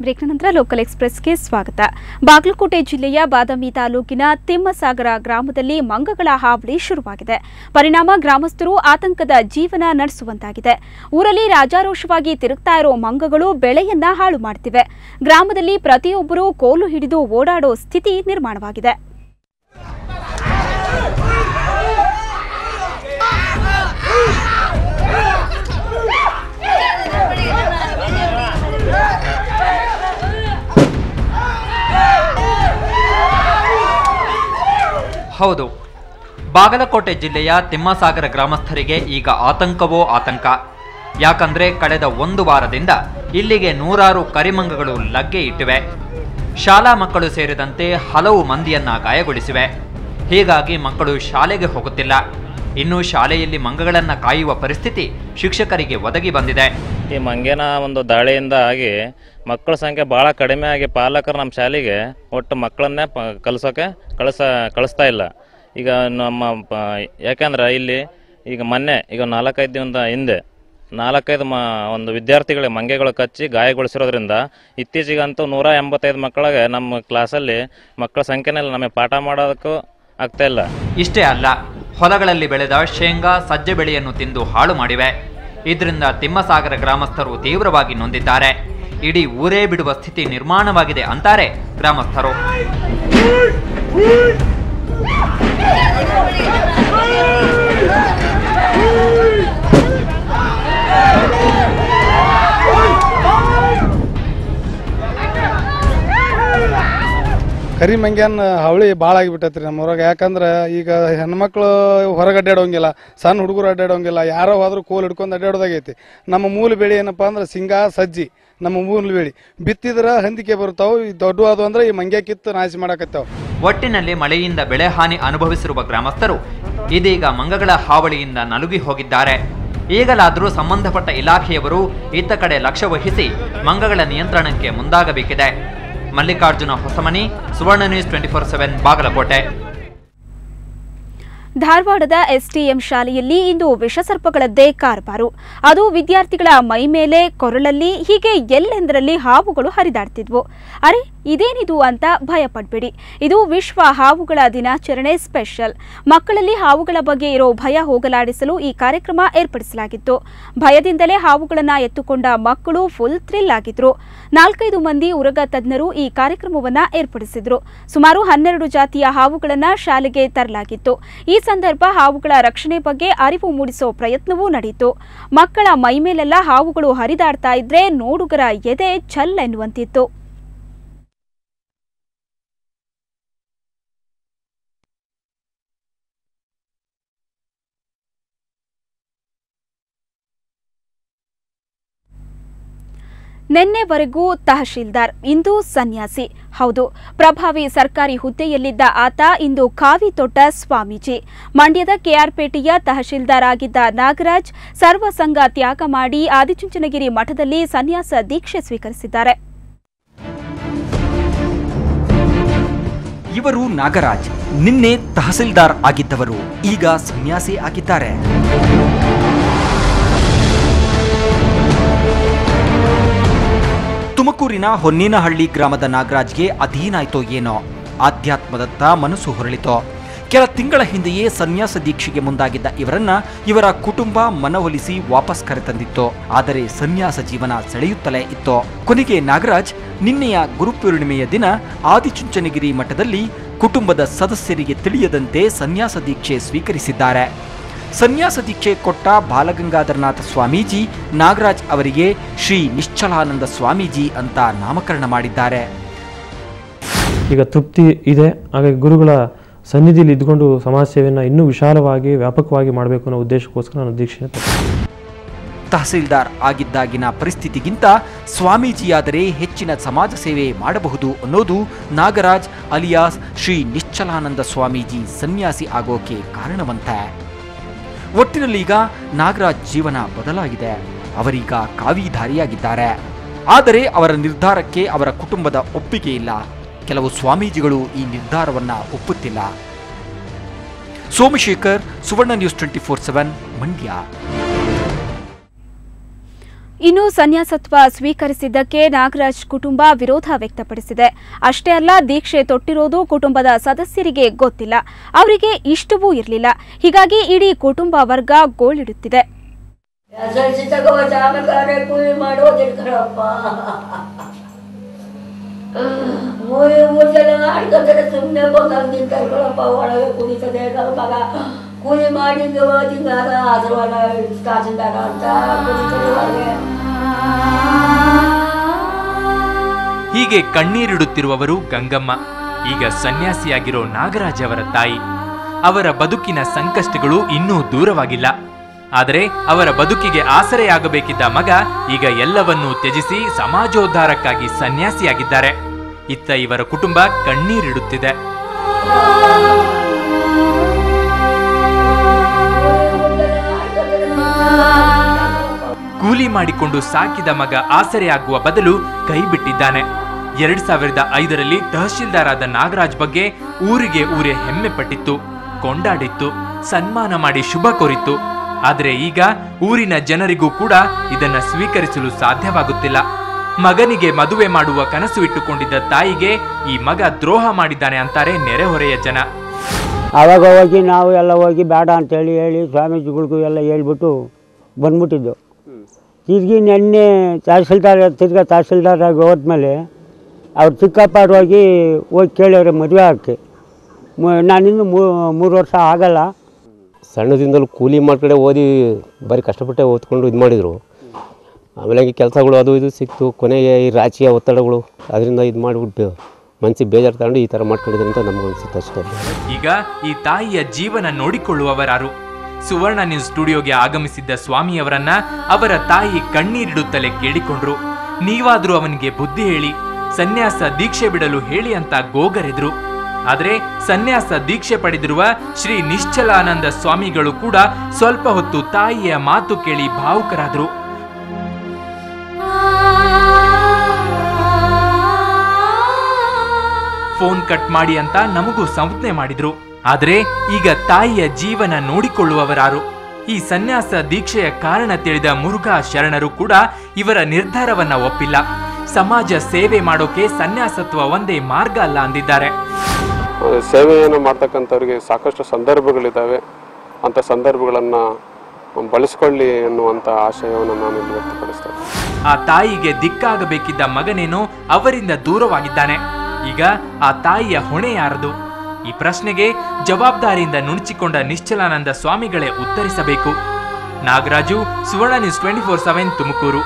ಬ್ರೇಕ್ನ ನಂತರ ಲೋಕಲ್ ಎಕ್ಸ್‌ಪ್ರೆಸ್‌ಗೆ ಸ್ವಾಗತ. ಬಾಗಲಕೋಟೆ ಜಿಲ್ಲೆಯ ಬಾದಾಮಿ ತಾಲೂಕಿನ ತಿಮ್ಮಸಾಗರ ಗ್ರಾಮದಲ್ಲಿ ಮಂಗಗಳ ಹಾವಳಿ ಶುರುವಾಗಿದೆ. ಪರಿಣಾಮ ಗ್ರಾಮಸ್ಥರು ಆತಂಕದ ಜೀವನ ನಡೆಸುವಂತಾಗಿದೆ. ಊರಲ್ಲಿ ರಾಜಾರೋಷವಾಗಿ ತಿರುಗ್ತಾ ಇರೋ ಮಂಗಗಳು ಬೆಳೆಯನ್ನ ಹಾಳು ಮಾಡ್ತಿವೆ. ಗ್ರಾಮದಲ್ಲಿ ಪ್ರತಿಯೊಬ್ಬರೂ ಕೋಲು ಹಿಡಿದು ಓಡಾಡೋ ಸ್ಥಿತಿ ನಿರ್ಮಾಣವಾಗಿದೆ. ಹೌದು, ಬಾಗಲಕೋಟೆ ಜಿಲ್ಲೆಯ ತಿಮ್ಮಸಾಗರ ಗ್ರಾಮಸ್ಥರಿಗೆ ಈಗ ಆತಂಕವೋ ಆತಂಕ. ಯಾಕಂದ್ರೆ ಕಳೆದ ಒಂದು ವಾರದಿಂದ ಇಲ್ಲಿಗೆ ನೂರಾರು ಕರಿಮಂಗಗಳು ಲಗ್ಗೆ ಇಟ್ಟಿವೆ. ಶಾಲಾ ಮಕ್ಕಳು ಸೇರಿದಂತೆ ಹಲವು ಮಂದಿಯನ್ನ ಗಾಯಗೊಳಿಸಿವೆ. ಹೀಗಾಗಿ ಮಕ್ಕಳು ಶಾಲೆಗೆ ಹೋಗುತ್ತಿಲ್ಲ. ಇನ್ನು ಶಾಲೆಯಲ್ಲಿ ಮಂಗಗಳನ್ನ ಕಾಯುವ ಪರಿಸ್ಥಿತಿ ಶಿಕ್ಷಕರಿಗೆ ಒದಗಿ ಬಂದಿದೆ. ಈ ಮಂಗೇನ ಒಂದು ದಾಳಿಯಿಂದ ಆಗಿ ಮಕ್ಕಳ ಸಂಖ್ಯೆ ಭಾಳ ಕಡಿಮೆ ಆಗಿ ಪಾಲಕರು ನಮ್ಮ ಶಾಲೆಗೆ ಒಟ್ಟು ಮಕ್ಕಳನ್ನೇ ಕಳಿಸ್ತಾ ಇಲ್ಲ. ಈಗ ನಮ್ಮ ಯಾಕಂದ್ರೆ ಇಲ್ಲಿ ಈಗ ಮೊನ್ನೆ ಈಗ 4-5 ದಿನದ ಹಿಂದೆ 4-5 ಒಂದು ವಿದ್ಯಾರ್ಥಿಗಳಿಗೆ ಮಂಗೆಗಳು ಕಚ್ಚಿ ಗಾಯಗೊಳಿಸಿರೋದ್ರಿಂದ ಇತ್ತೀಚೆಗಂತೂ 185 ಮಕ್ಕಳಿಗೆ ನಮ್ಮ ಕ್ಲಾಸಲ್ಲಿ ಮಕ್ಕಳ ಸಂಖ್ಯೆನಲ್ಲಿ ನಮಗೆ ಪಾಠ ಮಾಡೋದಕ್ಕೂ ಆಗ್ತಾ ಇಲ್ಲ. ಇಷ್ಟೇ ಅಲ್ಲ, ಹೊಲಗಳಲ್ಲಿ ಬೆಳೆದ ಶೇಂಗಾ ಸಜ್ಜೆ ಬೆಳೆಯನ್ನು ತಿಂದು ಹಾಳು ಮಾಡಿವೆ. ಇದರಿಂದ ತಿಮ್ಮಸಾಗರ ಗ್ರಾಮಸ್ಥರು ತೀವ್ರವಾಗಿ ನೊಂದಿದ್ದಾರೆ. ಇಡೀ ಊರೇ ಬಿಡುವ ಸ್ಥಿತಿ ನಿರ್ಮಾಣವಾಗಿದೆ ಅಂತಾರೆ ಗ್ರಾಮಸ್ಥರು. ಕರಿಮಂಗ್ಯಾನ ಹಾವಳಿ ಭಾಳ ಆಗಿಬಿಟ್ಟೈತ್ರಿ ನಮ್ಮೂರಾಗ. ಯಾಕಂದ್ರೆ ಈಗ ಹೆಣ್ಮಕ್ಳು ಹೊರಗೆ ಅಡ್ಡಾಡೋಂಗಿಲ್ಲ, ಸಣ್ಣ ಹುಡುಗರು ಅಡ್ಡಾಡೋಂಗಿಲ್ಲ, ಯಾರೋ ಹೋದ್ರೂ ಕೋಲ್ ಹಿಡ್ಕೊಂಡು ಅಡ್ಡಾಡೋದಾಗೈತಿ. ನಮ್ಮ ಮೂಲ ಬೆಳೆ ಏನಪ್ಪಾ ಅಂದ್ರೆ ಶೇಂಗಾ ಸಜ್ಜಿ. ನಮ್ಮ ಮೂಲ ಬೆಳೆ ಬಿತ್ತಿದ್ರೆ ಹಂದಿಕೆ ಬರ್ತಾವೆ, ದೊಡ್ಡವಾದವು ಅಂದ್ರೆ ಈ ಮಂಗ್ಯ ಕಿತ್ತು ನಾಶ ಮಾಡಕತ್ತಾವ. ಒಟ್ಟಿನಲ್ಲಿ ಮಳೆಯಿಂದ ಬೆಳೆ ಹಾನಿ ಅನುಭವಿಸಿರುವ ಗ್ರಾಮಸ್ಥರು ಇದೀಗ ಮಂಗಗಳ ಹಾವಳಿಯಿಂದ ನಲುಗಿ ಹೋಗಿದ್ದಾರೆ. ಈಗಲಾದರೂ ಸಂಬಂಧಪಟ್ಟ ಇಲಾಖೆಯವರು ಇತ್ತ ಕಡೆ ಲಕ್ಷ್ಯ ವಹಿಸಿ ಮಂಗಗಳ ನಿಯಂತ್ರಣಕ್ಕೆ ಮುಂದಾಗಬೇಕಿದೆ. ಮಲ್ಲಿಕಾರ್ಜುನ ಹೊಸಮನಿ, ಸುವರ್ಣ ನ್ಯೂಸ್ 24/7 ಬಾಗಲಕೋಟೆ. ಧಾರವಾಡದ ಎಸ್ಟಿಎಂ ಶಾಲೆಯಲ್ಲಿ ಇಂದು ವಿಷಸರ್ಪಗಳದ್ದೇ ಕಾರಬಾರು. ಅದು ವಿದ್ಯಾರ್ಥಿಗಳ ಮೈ ಮೇಲೆ, ಕೊರಳಲ್ಲಿ, ಹೀಗೆ ಎಲ್ಲೆಂದರಲ್ಲಿ ಹಾವುಗಳು ಹರಿದಾಡ್ತಿದ್ವು. ಅರೆ, ಇದೇನಿದು ಅಂತ ಭಯಪಡಬೇಡಿ. ಇದು ವಿಶ್ವ ಹಾವುಗಳ ದಿನಾಚರಣೆ ಸ್ಪೆಷಲ್. ಮಕ್ಕಳಲ್ಲಿ ಹಾವುಗಳ ಬಗ್ಗೆ ಇರೋ ಭಯ ಹೋಗಲಾಡಿಸಲು ಈ ಕಾರ್ಯಕ್ರಮ ಏರ್ಪಡಿಸಲಾಗಿತ್ತು. ಭಯದಿಂದಲೇ ಹಾವುಗಳನ್ನ ಎತ್ತುಕೊಂಡ ಮಕ್ಕಳು ಫುಲ್ ಥ್ರಿಲ್ ಆಗಿದ್ರು. 4-5 ಮಂದಿ ಉರಗ ತಜ್ಞರು ಈ ಕಾರ್ಯಕ್ರಮವನ್ನ ಏರ್ಪಡಿಸಿದ್ರು. ಸುಮಾರು 12 ಜಾತಿಯ ಹಾವುಗಳನ್ನ ಶಾಲೆಗೆ ತರಲಾಗಿತ್ತು. ಈ ಸಂದರ್ಭ ಹಾವುಗಳ ರಕ್ಷಣೆ ಬಗ್ಗೆ ಅರಿವು ಮೂಡಿಸೋ ಪ್ರಯತ್ನವೂ ನಡೆಯಿತು. ಮಕ್ಕಳ ಮೈಮೇಲೆಲ್ಲ ಹಾವುಗಳು ಹರಿದಾಡ್ತಾ ಇದ್ರೆ ನೋಡುಗರ ಎದೆ ಛಲ್ ಎನ್ನುವಂತಿತ್ತು. ನಿನ್ನೆವರೆಗೂ ತಹಶೀಲ್ದಾರ್, ಇಂದು ಸನ್ಯಾಸಿ. ಹೌದು, ಪ್ರಭಾವಿ ಸರ್ಕಾರಿ ಹುದ್ದೆಯಲ್ಲಿದ್ದ ಆತ ಇಂದು ಕಾವಿ ತೊಟ್ಟ ಸ್ವಾಮೀಜಿ. ಮಂಡ್ಯದ ಕೆಆರ್ಪೇಟೆಯ ತಹಶೀಲ್ದಾರ್ ಆಗಿದ್ದ ನಾಗರಾಜ್ ಸರ್ವಸಂಗ ತ್ಯಾಗ ಮಾಡಿ ಆದಿಚುಂಚನಗಿರಿ ಮಠದಲ್ಲಿ ಸನ್ಯಾಸ ದೀಕ್ಷೆ ಸ್ವೀಕರಿಸಿದ್ದಾರೆ. ಇವರು ನಾಗರಾಜ್ ನಿನ್ನೆ ತಹಸೀಲ್ದಾರ್ ಆಗಿದ್ದವರು, ಈಗ ಸನ್ಯಾಸಿ ಆಗಿದ್ದಾರೆ. ತುಮಕೂರಿನ ಹೊನ್ನೇನಹಳ್ಳಿ ಗ್ರಾಮದ ನಾಗರಾಜ್ಗೆ ಅದೇನಾಯ್ತೋ ಏನೋ ಆಧ್ಯಾತ್ಮದತ್ತ ಮನಸ್ಸು ಹೊರಳಿತೋ. ಕೆಲ ತಿಂಗಳ ಹಿಂದೆಯೇ ಸನ್ಯಾಸ ದೀಕ್ಷೆಗೆ ಮುಂದಾಗಿದ್ದ ಇವರ ಕುಟುಂಬ ಮನವೊಲಿಸಿ ವಾಪಸ್ ಕರೆತಂದಿತ್ತು. ಆದರೆ ಸನ್ಯಾಸ ಜೀವನ ಸೆಳೆಯುತ್ತಲೇ ಇತ್ತು. ಕೊನೆಗೆ ನಾಗರಾಜ್ ನಿನ್ನೆಯ ಗುರುಪೂರ್ಣಿಮೆಯ ದಿನ ಆದಿಚುಂಚನಗಿರಿ ಮಠದಲ್ಲಿ ಕುಟುಂಬದ ಸದಸ್ಯರಿಗೆ ತಿಳಿಯದಂತೆ ಸನ್ಯಾಸ ದೀಕ್ಷೆ ಸ್ವೀಕರಿಸಿದ್ದಾರೆ. ಸನ್ಯಾಸ ದೀಕ್ಷೆ ಕೊಟ್ಟ ಬಾಲಗಂಗಾಧರನಾಥ ಸ್ವಾಮೀಜಿ ನಾಗರಾಜ್ ಅವರಿಗೆ ಶ್ರೀ ನಿಶ್ಚಲಾನಂದ ಸ್ವಾಮೀಜಿ ಅಂತ ನಾಮಕರಣ ಮಾಡಿದ್ದಾರೆ. ಈಗ ತೃಪ್ತಿ ಇದೆ. ಹಾಗಾಗಿ ಗುರುಗಳ ಸನ್ನಿಧಿಯಲ್ಲಿ ಇದ್ಕೊಂಡು ಸಮಾಜ ಸೇವೆಯನ್ನು ಇನ್ನೂ ವಿಶಾಲವಾಗಿ ವ್ಯಾಪಕವಾಗಿ ಮಾಡಬೇಕು ಅನ್ನೋ ಉದ್ದೇಶಕ್ಕೋಸ್ಕರ ನಾನು ದೀಕ್ಷೆ. ತಹಸೀಲ್ದಾರ್ ಆಗಿದ್ದಾಗಿನ ಪರಿಸ್ಥಿತಿಗಿಂತ ಸ್ವಾಮೀಜಿಯಾದರೆ ಹೆಚ್ಚಿನ ಸಮಾಜ ಸೇವೆ ಮಾಡಬಹುದು ಅನ್ನೋದು ನಾಗರಾಜ್ ಅಲಿಯಾಸ್ ಶ್ರೀ ನಿಶ್ಚಲಾನಂದ ಸ್ವಾಮೀಜಿ ಸನ್ಯಾಸಿ ಆಗೋಕೆ ಕಾರಣವಂತೆ. ಒಟ್ಟಿನಲ್ಲಿ ಈಗ ನಾಗರಾಜ್ ಜೀವನ ಬದಲಾಗಿದೆ. ಅವರೀಗ ಕಾವಿಧಾರಿಯಾಗಿದ್ದಾರೆ. ಆದರೆ ಅವರ ನಿರ್ಧಾರಕ್ಕೆ ಅವರ ಕುಟುಂಬದ ಒಪ್ಪಿಗೆ ಇಲ್ಲ. ಕೆಲವು ಸ್ವಾಮೀಜಿಗಳು ಈ ನಿರ್ಧಾರವನ್ನ ಒಪ್ಪುತ್ತಿಲ್ಲ. ಸೋಮಶೇಖರ್, ಸುವರ್ಣ ನ್ಯೂಸ್ 24/7 ಮಂಡ್ಯ. ಇನ್ನು ಸನ್ಯಾಸತ್ವ ಸ್ವೀಕರಿಸಿದ್ದಕ್ಕೆ ನಾಗರಾಜ್ ಕುಟುಂಬ ವಿರೋಧ ವ್ಯಕ್ತಪಡಿಸಿದೆ. ಅಷ್ಟೇ ಅಲ್ಲ, ದೀಕ್ಷೆ ತೊಟ್ಟಿರೋದು ಕುಟುಂಬದ ಸದಸ್ಯರಿಗೆ ಗೊತ್ತಿಲ್ಲ, ಅವರಿಗೆ ಇಷ್ಟವೂ ಇರಲಿಲ್ಲ. ಹೀಗಾಗಿ ಇಡೀ ಕುಟುಂಬ ವರ್ಗ ಗೋಳಿಡುತ್ತಿದೆ. ಕೂಲಿ ಮಾಡಿ ಅಂತ ಹೀಗೆ ಕಣ್ಣೀರಿಡುತ್ತಿರುವವರು ಗಂಗಮ್ಮ, ಈಗ ಸನ್ಯಾಸಿಯಾಗಿರೋ ನಾಗರಾಜ್ ಅವರ ತಾಯಿ. ಅವರ ಬದುಕಿನ ಸಂಕಷ್ಟಗಳು ಇನ್ನೂ ದೂರವಾಗಿಲ್ಲ. ಆದರೆ ಅವರ ಬದುಕಿಗೆ ಆಸರೆಯಾಗಬೇಕಿದ್ದ ಮಗ ಈಗ ಎಲ್ಲವನ್ನೂ ತ್ಯಜಿಸಿ ಸಮಾಜೋದ್ಧಾರಕ್ಕಾಗಿ ಸನ್ಯಾಸಿಯಾಗಿದ್ದಾರೆ. ಇತ್ತ ಇವರ ಕುಟುಂಬ ಕಣ್ಣೀರಿಡುತ್ತಿದೆ. ಕೂಲಿ ಮಾಡಿಕೊಂಡು ಸಾಕಿದ ಮಗ ಆಸರೆಯಾಗುವ ಬದಲು ಕೈ ಬಿಟ್ಟಿದ್ದಾನೆ. 2005ರಲ್ಲಿ ತಹಶೀಲ್ದಾರ್ ಆದ ನಾಗರಾಜ್ ಬಗ್ಗೆ ಊರಿಗೆ ಊರೇ ಹೆಮ್ಮೆ ಪಟ್ಟಿತ್ತು, ಕೊಂಡಾಡಿತ್ತು, ಸನ್ಮಾನ ಮಾಡಿ ಶುಭ ಕೋರಿತ್ತು. ಆದರೆ ಈಗ ಊರಿನ ಜನರಿಗೂ ಕೂಡ ಇದನ್ನ ಸ್ವೀಕರಿಸಲು ಸಾಧ್ಯವಾಗುತ್ತಿಲ್ಲ. ಮಗನಿಗೆ ಮದುವೆ ಮಾಡುವ ಕನಸು ಇಟ್ಟುಕೊಂಡಿದ್ದ ತಾಯಿಗೆ ಈ ಮಗ ದ್ರೋಹ ಮಾಡಿದ್ದಾನೆ ಅಂತಾರೆ ನೆರೆಹೊರೆಯ ಜನ. ಆವಾಗ ಹೋಗಿ ನಾವು ಎಲ್ಲ ಹೋಗಿ ಬೇಡ ಅಂತೇಳಿ ಹೇಳಿ ಸ್ವಾಮೀಜಿಗಳಿಗೂ ಎಲ್ಲ ಹೇಳ್ಬಿಟ್ಟು ಬಂದ್ಬಿಟ್ಟಿದ್ದು. ತಿರ್ಗಿ ನೆನ್ನೆ ತಹಸೀಲ್ದಾರಾಗಿ ಹೋದ್ಮೇಲೆ ಅವ್ರು ಚಿಕ್ಕಪ್ಪವ್ರು ಹೋಗಿ ಕೇಳೋರೆ ಮದುವೆ ಹಾಕಿ. ನಾನಿನ್ನು 3 ವರ್ಷ ಆಗಲ್ಲ. ಸಣ್ಣದಿಂದಲೂ ಕೂಲಿ ಮಾಡ್ಕಡೆ ಓದಿ ಬರೀ ಕಷ್ಟಪಟ್ಟೆ ಓದ್ಕೊಂಡು ಇದು ಮಾಡಿದರು. ಆಮೇಲೆ ಕೆಲಸಗಳು ಅದು ಇದು ಸಿಕ್ತು. ಕೊನೆಗೆ ಈ ರಾಜಕೀಯ ಒತ್ತಡಗಳು ಅದರಿಂದ ಇದು ಮಾಡಿಬಿಟ್ಟು ಮನಸ್ಸಿಗೆ ಬೇಜಾರು ತಗೊಂಡು ಈ ಥರ ಮಾಡ್ಕೊಂಡಿದ್ದಾರೆ ಅಂತ ನಮ್ಗೆ ಅನಿಸುತ್ತೆ ಅಷ್ಟೇ. ಈಗ ಈ ತಾಯಿಯ ಜೀವನ ನೋಡಿಕೊಳ್ಳುವವರಾರು? ಸುವರ್ಣ ನ್ಯೂಸ್ ಸ್ಟುಡಿಯೋಗೆ ಆಗಮಿಸಿದ್ದ ಸ್ವಾಮಿಯವರನ್ನ ಅವರ ತಾಯಿ ಕಣ್ಣೀರಿಡುತ್ತಲೇ ಕೇಳಿಕೊಂಡ್ರು. ನೀವಾದ್ರೂ ಅವನಿಗೆ ಬುದ್ಧಿ ಹೇಳಿ, ಸನ್ಯಾಸ ದೀಕ್ಷೆ ಬಿಡಲು ಹೇಳಿ ಅಂತ ಗೋಗರೆದ್ರು. ಆದರೆ ಸನ್ಯಾಸ ದೀಕ್ಷೆ ಪಡೆದಿರುವ ಶ್ರೀ ನಿಶ್ಚಲಾನಂದ ಸ್ವಾಮಿಗಳು ಕೂಡ ಸ್ವಲ್ಪ ಹೊತ್ತು ತಾಯಿಯ ಮಾತು ಕೇಳಿ ಭಾವುಕರಾದರು. ಫೋನ್ ಕಟ್ ಮಾಡಿ ಅಂತ ನಮಗೂ ಸಂಜ್ಞೆ ಮಾಡಿದ್ರು. ಆದರೆ ಈಗ ತಾಯಿಯ ಜೀವನ ನೋಡಿಕೊಳ್ಳುವವರಾರು? ಈ ಸನ್ಯಾಸ ದೀಕ್ಷೆಯ ಕಾರಣ ತಿಳಿದ ಮುರುಘಾ ಶರಣರು ಕೂಡ ಇವರ ನಿರ್ಧಾರವನ್ನ ಒಪ್ಪಿಲ್ಲ. ಸಮಾಜ ಸೇವೆ ಮಾಡೋಕೆ ಸನ್ಯಾಸತ್ವ ಒಂದೇ ಮಾರ್ಗ ಅಲ್ಲ ಅಂದಿದ್ದಾರೆ. ಸೇವೆಯನ್ನು ಮಾಡ್ತಕ್ಕಂಥವ್ರಿಗೆ ಸಾಕಷ್ಟು ಸಂದರ್ಭಗಳಿದ್ದಾವೆ. ಅಂಥ ಸಂದರ್ಭಗಳನ್ನು ಬಳಸ್ಕೊಳ್ಳಿ ಅನ್ನುವಂಥ ಆಶಯವನ್ನು ನಾನು ಇಲ್ಲಿ ವ್ಯಕ್ತಪಡಿಸ್ತೇನೆ. ಆ ತಾಯಿಗೆ ದಿಕ್ಕಾಗಬೇಕಿದ್ದ ಮಗನೇನೋ ಅವರಿಂದ ದೂರವಾಗಿದ್ದಾನೆ. ಈಗ ಆ ತಾಯಿಯ ಹೊಣೆ ಯಾರದು? ಈ ಪ್ರಶ್ನೆಗೆ ಜವಾಬ್ದಾರಿಯಿಂದ ನುಣುಚಿಕೊಂಡ ನಿಶ್ಚಲಾನಂದ ಸ್ವಾಮಿಗಳೇ ಉತ್ತರಿಸಬೇಕು. ನಾಗರಾಜು, ಸುವರ್ಣ ನ್ಯೂಸ್ 24/7 ತುಮಕೂರು.